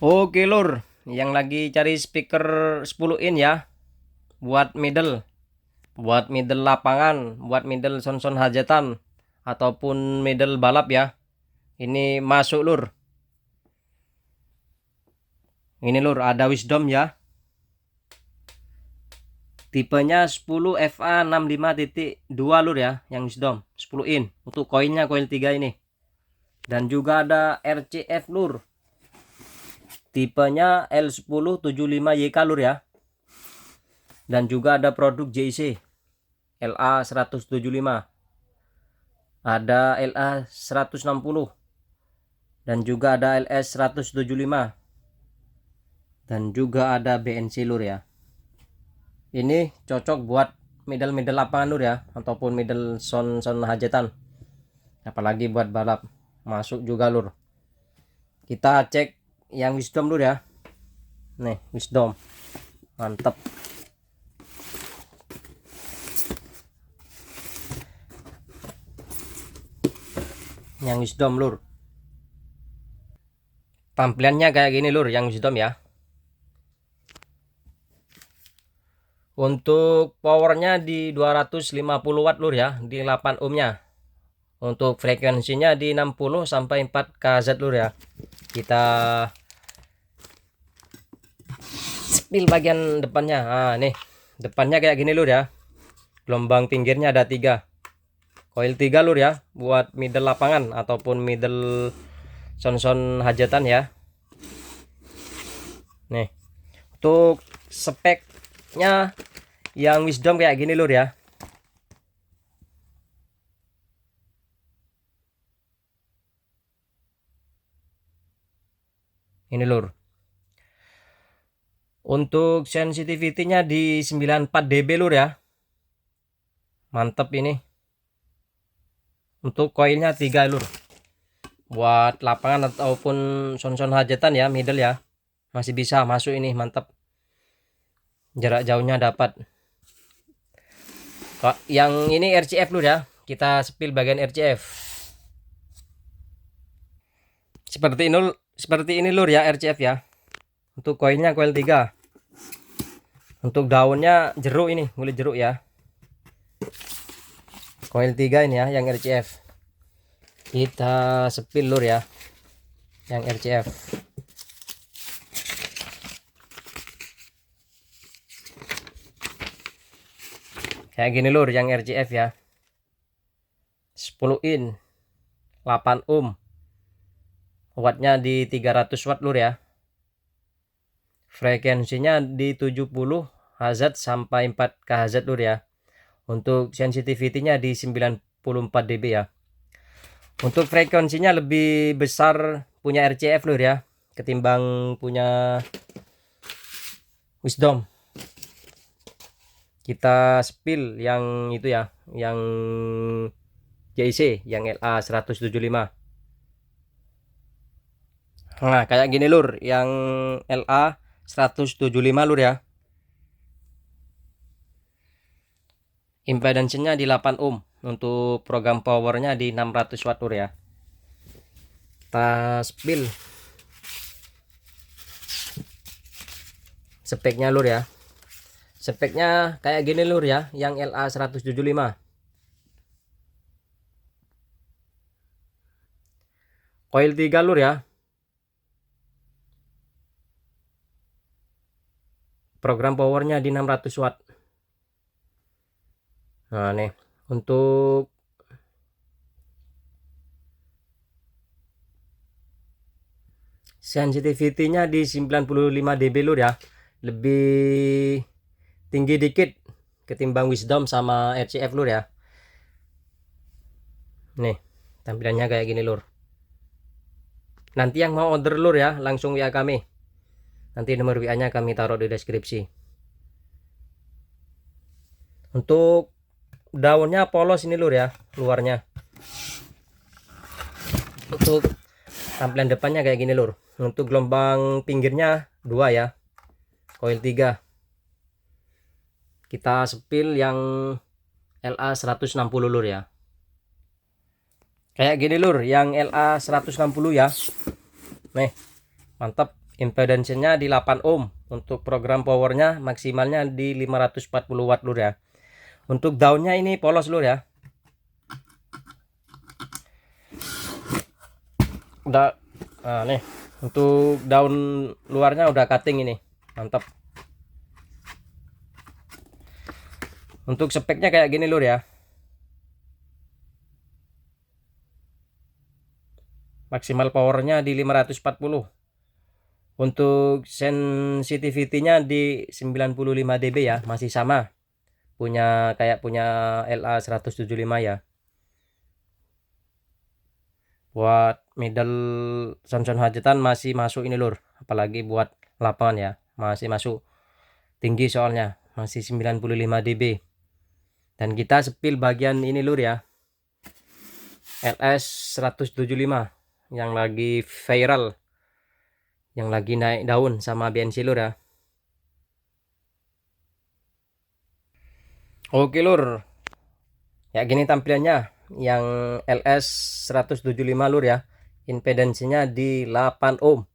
Oke lur, yang lagi cari speaker 10 in ya, buat middle lapangan, buat middle son-son hajatan, ataupun middle balap ya. Ini masuk lur. Ini lur, ada Wisdom ya. Tipenya 10 FA 65.2 lur ya, yang Wisdom 10 in. Untuk koinnya koil 3 ini. Dan juga ada RCF lur. Tipenya L1075YK lur ya. Dan juga ada produk JC LA 175, ada LA 160, dan juga ada LS 175, dan juga ada BNC lur ya. Ini cocok buat middle lapangan lur ya, ataupun middle son hajatan, apalagi buat balap. Masuk juga lur. Kita cek yang Wisdom lur ya. Nih Wisdom, mantep. Yang Wisdom lur, tampilannya kayak gini lur, yang Wisdom ya. Untuk powernya di 250 watt lur ya, di 8 ohmnya. Untuk frekuensinya di 60 sampai 4 kHz lur ya. Kita spill bagian depannya. Nah, nih. Depannya kayak gini lur ya. Gelombang pinggirnya ada 3. Coil 3 lur ya, buat middle lapangan ataupun middle son hajatan ya. Nih. Untuk speknya yang Wisdom kayak gini lur ya. Ini lur. Untuk sensitivity-nya di 94 dB lur ya. Mantep ini. Untuk koilnya 3 lur. Buat lapangan ataupun son hajatan ya, middle ya. Masih bisa masuk ini, mantep. Jarak jauhnya dapat. Yang ini RCF lur ya. Kita spill bagian RCF. Seperti ini lur ya, RCF ya. Untuk koilnya koil 3. Untuk daunnya jeruk ini, kulit jeruk ya. Koil 3 ini ya, yang RCF. Kita spill lur ya, yang RCF. Kayak gini lur, yang RCF ya. 10 in, 8 ohm. Wattnya di 300 watt lur ya. Frekuensinya di 70 Hz sampai 4 kHz lur ya. Untuk sensitivity-nya di 94 dB ya. Untuk frekuensinya lebih besar punya RCF lur ya, ketimbang punya Wisdom. Kita spill yang itu ya, yang JC, yang LA 175. Nah, kayak gini lur, yang LA 175 lur ya. Impedansinya di 8 ohm. Untuk program powernya di 600 watt lur ya. Kita spill speknya lur ya. Speknya kayak gini lur ya, yang LA 175. Coil 3 lur ya. Program powernya di 600 watt. Nah nih, untuk sensitivity-nya di 95 dB lur ya. Lebih tinggi dikit ketimbang Wisdom sama RCF lur ya. Nih, tampilannya kayak gini lur. Nanti yang mau order lur ya, langsung WA kami. Nanti nomor WA-nya kami taruh di deskripsi. Untuk daunnya polos ini lur ya, luarnya. Untuk tampilan depannya kayak gini lur. Untuk gelombang pinggirnya 2 ya, coil 3. Kita spill yang LA 160 lur ya. Kayak gini lur, yang LA 160 ya. Nih, mantap. Impedance-nya di 8 ohm. Untuk program powernya maksimalnya di 540 watt lur ya. Untuk daunnya ini polos lur ya. Udah nih untuk daun luarnya udah cutting ini. Mantap. Untuk speknya kayak gini lur ya. Maksimal powernya di 540. Untuk sensitivity-nya di 95 dB ya, masih sama. Punya LA 175 ya. Buat middle sound hajatan masih masuk ini lur, apalagi buat lapangan ya, masih masuk. Tinggi soalnya, masih 95 dB. Dan kita sepil bagian ini lur ya. LS 175 yang lagi viral, yang lagi naik daun sama BNC lur ya. Oke lur, ya gini tampilannya yang LS 175 lur ya. Impedansinya di 8 ohm.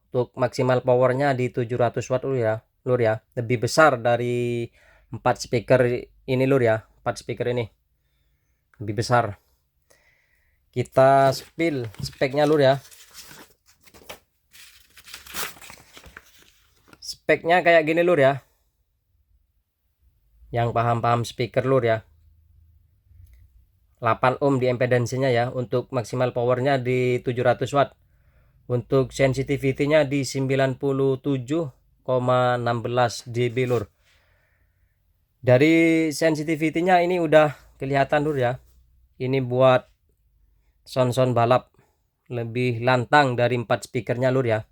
Untuk maksimal powernya di 700 watt lur ya. Lebih besar dari 4 speaker ini lur ya. 4 speaker ini lebih besar. Kita spill speknya lur ya. Speknya kayak gini lur ya. Yang paham-paham speaker lur ya. 8 ohm di impedansinya ya. Untuk maksimal powernya di 700 watt. Untuk sensitivity-nya di 97,16 dB lur. Dari sensitivity-nya ini udah kelihatan lur ya. Ini buat sound balap lebih lantang dari 4 speakernya lur ya.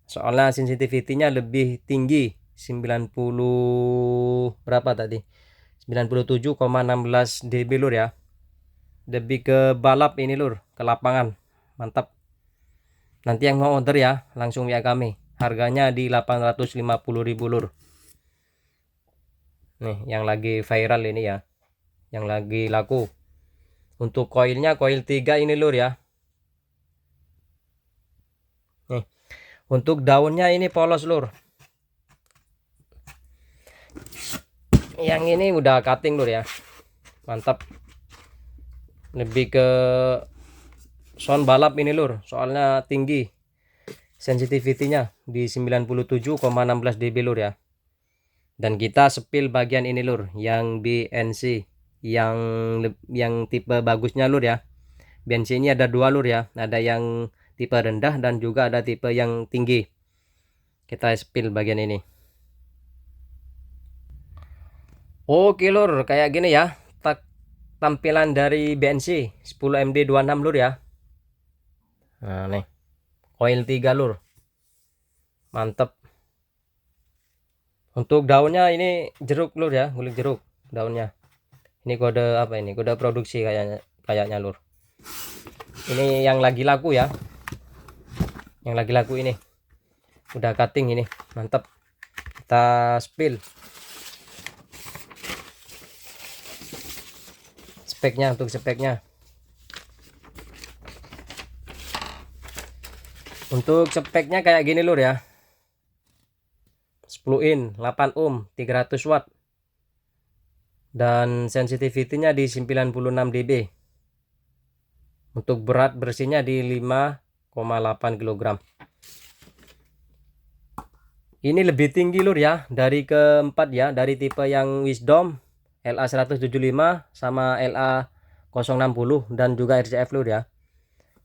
Soalnya sensitivity-nya lebih tinggi, 90 berapa tadi? 97,16 dB lur ya. Lebih ke balap ini lur, ke lapangan. Mantap. Nanti yang mau order ya, langsung WA kami. Harganya di 850.000 lur. Nih, yang lagi viral ini ya. Yang lagi laku. Untuk koilnya koil 3 ini lur ya. Nih. Untuk daunnya ini polos lur. Yang ini udah cutting lur ya. Mantap. Lebih ke sound balap ini lur, soalnya tinggi sensitivity-nya di 97,16 dB lur ya. Dan kita sepil bagian ini lur, yang BNC, yang tipe bagusnya lur ya. BNC ini ada dua lur ya, ada yang tipe rendah dan juga ada tipe yang tinggi. Kita sepil bagian ini. Oke lur, kayak gini ya tampilan dari BNC 10MD26 lur ya. Nah nih, coil 3 lur, mantep. Untuk daunnya ini jeruk lur ya, kulit jeruk daunnya. Ini kode apa ini? Kode produksi kayaknya lur. Ini yang lagi laku ya. Yang lagi laku ini. Udah cutting ini, mantap. Kita spill. Speknya, untuk speknya. Untuk speknya kayak gini lur ya. 10 in, 8 ohm, 300 watt. Dan sensitivity-nya di 96 dB. Untuk berat bersihnya di 5,8 kg. Ini lebih tinggi lur ya, dari keempat ya, dari tipe yang Wisdom LA 175 sama LA 060 dan juga RCF lur ya.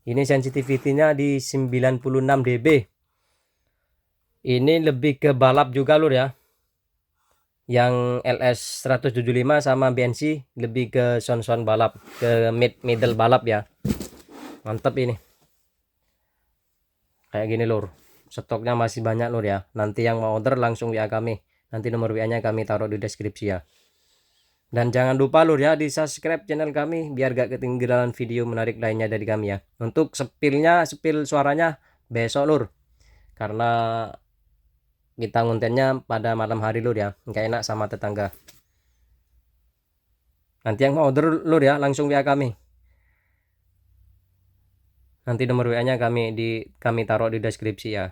Ini sensitivity-nya di 96 dB. Ini lebih ke balap juga lur ya. Yang LS 175 sama BNC lebih ke sound balap, ke middle balap ya. Mantap ini. Kayak gini lur. Stoknya masih banyak lur ya. Nanti yang mau order langsung WA kami. Nanti nomor WA-nya kami taruh di deskripsi ya. Dan jangan lupa lur ya, di subscribe channel kami biar gak ketinggalan video menarik lainnya dari kami ya. Untuk sepil suaranya besok lur. Karena kita ngontennya pada malam hari lur ya, nggak enak sama tetangga. Nanti yang mau order lur ya, langsung WA kami. Nanti nomor WA-nya kami taruh di deskripsi ya.